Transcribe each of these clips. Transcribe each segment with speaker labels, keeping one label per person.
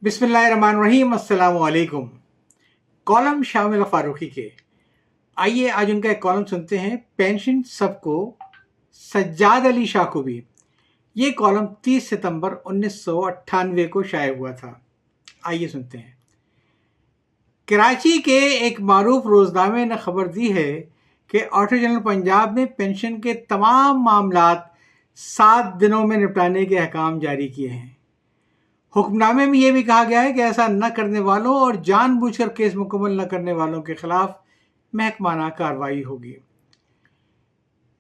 Speaker 1: बिस्मिल्लाहिर्रहमानिर्रहीम, अस्सलाम वालेकुम। कॉलम शामिल फारूकी के। आइए आज उनका एक कॉलम सुनते हैं, पेंशन सबको, सज्जाद अली शाह को भी। ये कॉलम 30 सितंबर 1998 को शाये हुआ था। आइए सुनते हैं। कराची के एक मारूफ रोजनामे ने खबर दी है कि ऑडिटर जनरल पंजाब ने पेंशन के तमाम मामलात 7 दिनों में निपटाने के अहकाम जारी किए हैं। हुक्मनामे में यह भी कहा गया है कि ऐसा न करने वालों और जानबूझकर केस मुकम्मल न करने वालों के खिलाफ महकमाना कार्रवाई होगी।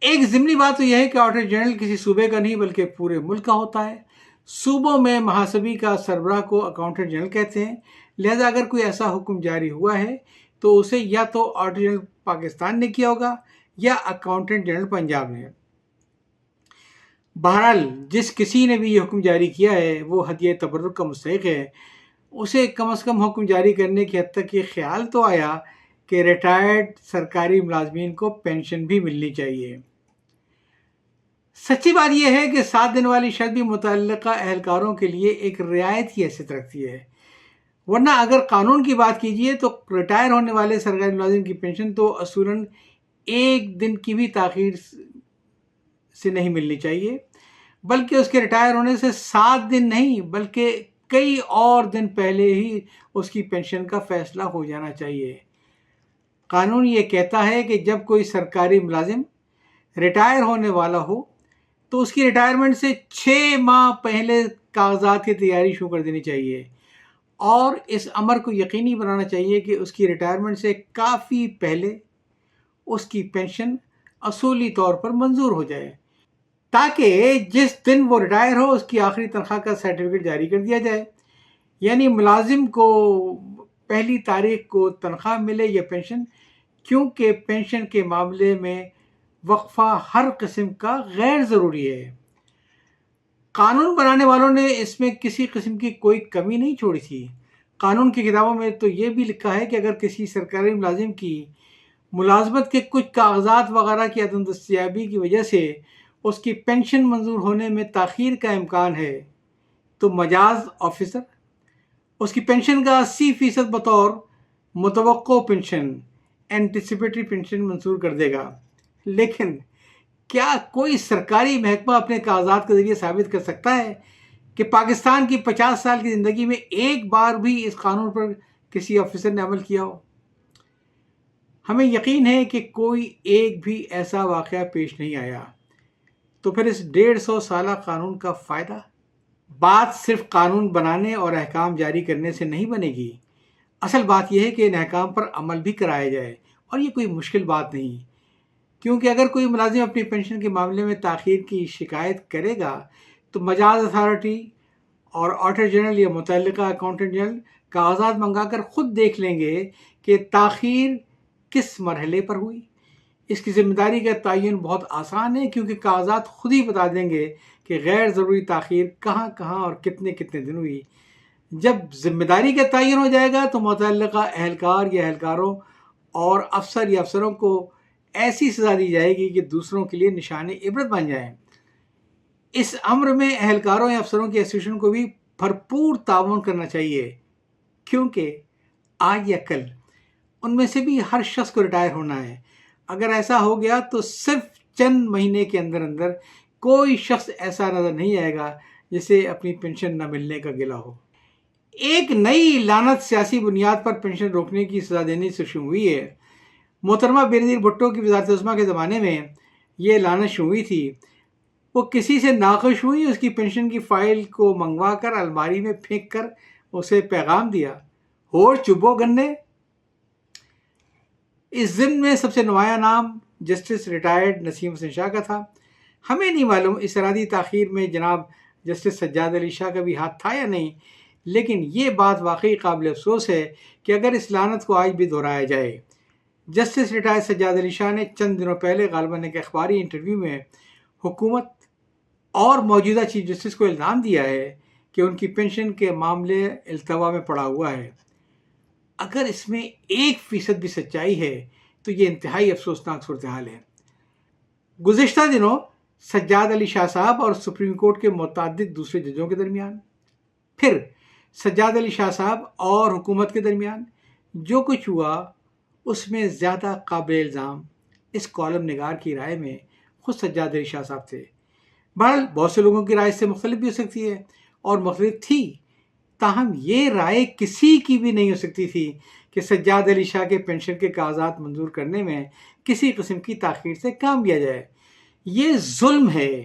Speaker 1: एक ज़िमनी बात तो यह है कि ऑडिटर जनरल किसी सूबे का नहीं बल्कि पूरे मुल्क का होता है। सूबों में महासबी का सरबराह को अकाउंटेंट जनरल कहते हैं। लिहाजा अगर कोई ऐसा हुक्म जारी हुआ है तो उसे या तो ऑडिटर जनरल पाकिस्तान ने किया होगा या अकाउंटेंट जनरल पंजाब ने। बहरहाल जिस किसी ने भी ये हुक्म जारी किया है वो हदिया तबर्रुक का मुस्तहिक है। उसे कम से कम हुक्म जारी करने की हद तक ये ख्याल तो आया कि रिटायर्ड सरकारी मुलाजमीन को पेंशन भी मिलनी चाहिए। सच्ची बात यह है कि 7 दिन वाली शर्त भी मुतल्लिका एहलकारों के लिए एक रियायत की हैसियत रखती है, वरना अगर कानून की बात कीजिए तो रिटायर होने वाले सरकारी मुलाजिम की पेंशन तो असूलन 1 दिन की भी ताख़ीर से नहीं मिलनी चाहिए, बल्कि उसके रिटायर होने से 7 दिन नहीं बल्कि कई और दिन पहले ही उसकी पेंशन का फैसला हो जाना चाहिए। कानून ये कहता है कि जब कोई सरकारी मुलाजिम रिटायर होने वाला हो तो उसकी रिटायरमेंट से 6 माह पहले कागजात की तैयारी शुरू कर देनी चाहिए और इस अमर को यकीनी बनाना चाहिए कि उसकी रिटायरमेंट से काफ़ी पहले उसकी पेंशन असूली तौर पर मंजूर हो जाए, ताकि जिस दिन वो रिटायर हो उसकी आखिरी तनख्वाह का सर्टिफिकेट जारी कर दिया जाए। यानी मुलाजिम को पहली तारीख को तनख्वाह मिले या पेंशन, क्योंकि पेंशन के मामले में वक्फा हर किस्म का गैर ज़रूरी है। कानून बनाने वालों ने इसमें किसी किस्म की कोई कमी नहीं छोड़ी थी। कानून की किताबों में तो ये भी लिखा है कि अगर किसी सरकारी मुलाजिम की मुलाजमत के कुछ कागजात वगैरह की अदम दस्तयाबी की वजह से उसकी पेंशन मंजूर होने में ताख़ीर का इम्कान है तो मजाज ऑफिसर उसकी पेंशन का 80% बतौर मुतवक्को पेंशन, एंटिसिपेटरी पेंशन मंजूर कर देगा। लेकिन क्या कोई सरकारी महकमा अपने कागजात के ज़रिए साबित कर सकता है कि पाकिस्तान की 50 साल की ज़िंदगी में एक बार भी इस कानून पर किसी ऑफिसर ने अमल किया हो? हमें यकीन है कि कोई एक भी ऐसा वाक़या पेश नहीं आया। तो फिर इस 150 साला कानून का फ़ायदा? बात सिर्फ कानून बनाने और अहकाम जारी करने से नहीं बनेगी। असल बात यह है कि इन अहकाम पर अमल भी कराया जाए, और ये कोई मुश्किल बात नहीं, क्योंकि अगर कोई मुलाजिम अपनी पेंशन के मामले में ताख़ीर की शिकायत करेगा तो मजाज अथॉरिटी और ऑडिटर जनरल या मुतल्लिका अकाउंटेंट जनरल कागजात मंगाकर ख़ुद देख लेंगे कि ताख़ीर किस मरहले पर हुई। इसकी ज़िम्मेदारी का तयन बहुत आसान है, क्योंकि कागजात खुद ही बता देंगे कि गैर ज़रूरी ताख़ीर कहाँ कहाँ और कितने कितने दिन हुई। जब ज़िम्मेदारी का तयन हो जाएगा तो मुतल्लिका एहलकार या एहलकारों और अफसर या अफसरों को ऐसी सज़ा दी जाएगी कि दूसरों के लिए निशान इबरत बन जाए। इस अम्र में एहलकारों या अफसरों की एसोसिएशन को भी भरपूर ताउन करना चाहिए, क्योंकि आज या कल उनमें से भी हर शख्स को रिटायर होना है। अगर ऐसा हो गया तो सिर्फ चंद महीने के अंदर अंदर कोई शख्स ऐसा नज़र नहीं आएगा जिसे अपनी पेंशन न मिलने का गिला हो। एक नई लानत सियासी बुनियाद पर पेंशन रोकने की सज़ा देने से शुरू हुई है। मोहतरमा बेनज़ीर भुट्टो की वज़ारत उस्मा के ज़माने में ये लानत शुरू हुई थी। वो किसी से नाखुश हुई, उसकी पेंशन की फ़ाइल को मंगवा कर अलमारी में फेंक कर उसे पैगाम दिया, होश चुबो गन्ने। इस ज़िम्न में सबसे नुमाया नाम जस्टिस रिटायर्ड नसीम हसन शाह का था। हमें नहीं मालूम इस इरादी ताख़ीर में जनाब जस्टिस सज्जाद अली शाह का भी हाथ था या नहीं, लेकिन ये बात वाकई काबिल अफसोस है कि अगर इस लानत को आज भी दोहराया जाए। जस्टिस रिटायर्ड सज्जाद अली शाह ने चंद दिनों पहले गालिबन एक अखबारी इंटरव्यू में हुकूमत और मौजूदा चीफ जस्टिस को इल्ज़ाम दिया है कि उनकी पेंशन के मामले इल्तवा में पड़ा हुआ है। अगर इसमें 1% भी सच्चाई है तो ये इंतहाई अफसोसनाक सूरत हाल है। गुज़िश्ता दिनों सज्जाद अली शाह साहब और सुप्रीम कोर्ट के मुतअद्दिद दूसरे जजों के दरमियान, फिर سجاد علی شاہ صاحب اور حکومت کے درمیان جو کچھ ہوا اس میں زیادہ قابل الزام اس کالم نگار کی رائے میں خود سجاد علی شاہ صاحب تھے۔ بہرحال بہت سے لوگوں کی رائے سے مختلف بھی ہو سکتی ہے اور مختلف تھی، تاہم یہ رائے کسی کی بھی نہیں ہو سکتی تھی کہ سجاد علی شاہ کے پینشن کے کاغذات منظور کرنے میں کسی قسم کی تاخیر سے کام لیا جائے۔ یہ ظلم ہے،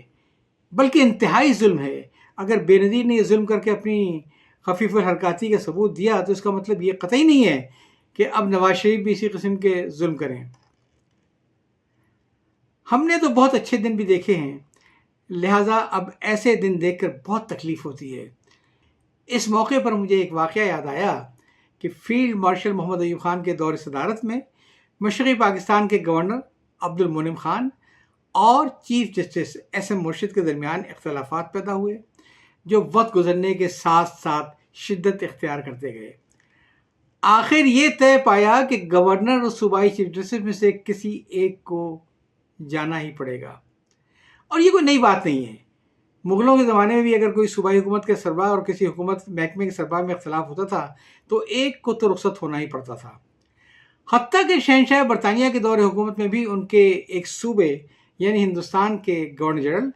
Speaker 1: بلکہ انتہائی ظلم ہے۔ اگر بے نظیر نے یہ ظلم کر کے اپنی خفیف الحرکاتی کا ثبوت دیا تو اس کا مطلب یہ قطعی نہیں ہے کہ اب نواز شریف بھی اسی قسم کے ظلم کریں۔ ہم نے تو بہت اچھے دن بھی دیکھے ہیں، لہٰذا اب ایسے دن دیکھ کر بہت تکلیف ہوتی ہے۔ اس موقع پر مجھے ایک واقعہ یاد آیا کہ فیلڈ مارشل محمد ایوب خان کے دور صدارت میں مشرقی پاکستان کے گورنر عبد المنعم خان اور چیف جسٹس ایس ایم مرشد کے درمیان اختلافات پیدا ہوئے جو وقت گزرنے کے ساتھ ساتھ شدت اختیار کرتے گئے۔ آخر یہ طے پایا کہ گورنر اور صوبائی چیف جسٹس میں سے کسی ایک کو جانا ہی پڑے گا، اور یہ کوئی نئی بات نہیں ہے۔ مغلوں کے زمانے میں بھی اگر کوئی صوبائی حکومت کے سربراہ اور کسی حکومت محکمے کے سربراہ میں اختلاف ہوتا تھا تو ایک کو تو رخصت ہونا ہی پڑتا تھا۔ حتیٰ کہ شہنشاہ برطانیہ کے دور حکومت میں بھی ان کے ایک صوبے یعنی ہندوستان کے گورنر جنرل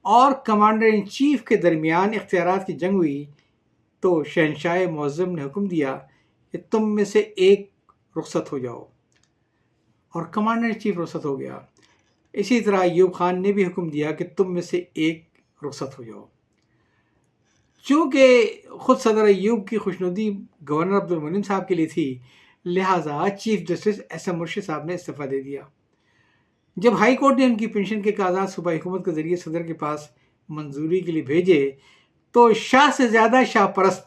Speaker 1: اور کمانڈر ان چیف کے درمیان اختیارات کی جنگ ہوئی تو شہنشاہ معظم نے حکم دیا کہ تم میں سے ایک رخصت ہو جاؤ، اور کمانڈر ان چیف رخصت ہو گیا۔ اسی طرح ایوب خان نے بھی حکم دیا کہ تم میں سے ایک رخصت ہو جاؤ۔ چونکہ خود صدر ایوب کی خوشنودی گورنر عبد المنعم صاحب کے لیے تھی، لہٰذا چیف جسٹس ایس ایم مرشد صاحب نے استعفیٰ دے دیا۔ جب ہائی کورٹ نے ان کی پنشن کے کاغذات صوبائی حکومت کے ذریعے صدر کے پاس منظوری کے لیے بھیجے تو شاہ سے زیادہ شاہ پرست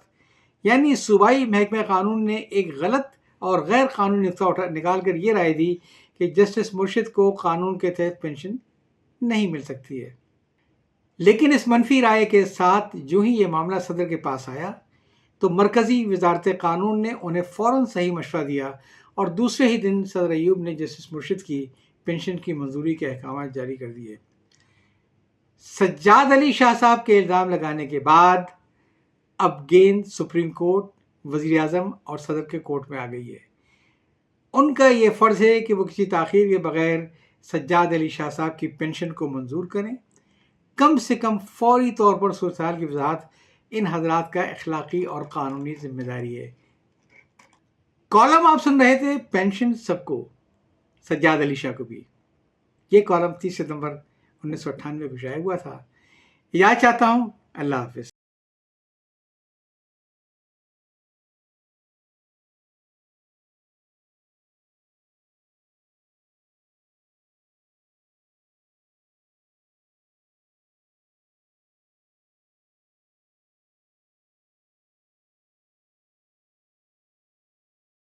Speaker 1: یعنی صوبائی محکمہ قانون نے ایک غلط اور غیر قانونی نقطہ نکال کر یہ رائے دی کہ جسٹس مرشد کو قانون کے تحت پنشن نہیں مل سکتی ہے۔ لیکن اس منفی رائے کے ساتھ جو ہی یہ معاملہ صدر کے پاس آیا تو مرکزی وزارت قانون نے انہیں فوراً صحیح مشورہ دیا اور دوسرے ہی دن صدر ایوب نے جسٹس مرشد کی پنشن کی منظوری کے احکامات جاری کر دیے۔ سجاد علی شاہ صاحب کے الزام لگانے کے بعد اب گیند سپریم کورٹ، وزیر اعظم اور صدر کے کورٹ میں آ گئی ہے۔ ان کا یہ فرض ہے کہ وہ کسی تاخیر کے بغیر سجاد علی شاہ صاحب کی پنشن کو منظور کریں۔ کم سے کم فوری طور پر صورتحال کی وضاحت ان حضرات کا اخلاقی اور قانونی ذمہ داری ہے۔ کالم آپ سن رہے تھے پینشن سب کو، سجاد علی شاہ کو بھی۔ یہ کالم 30 ستمبر 1998 کو شائع ہوا تھا۔ یاد چاہتا ہوں۔ اللہ حافظ۔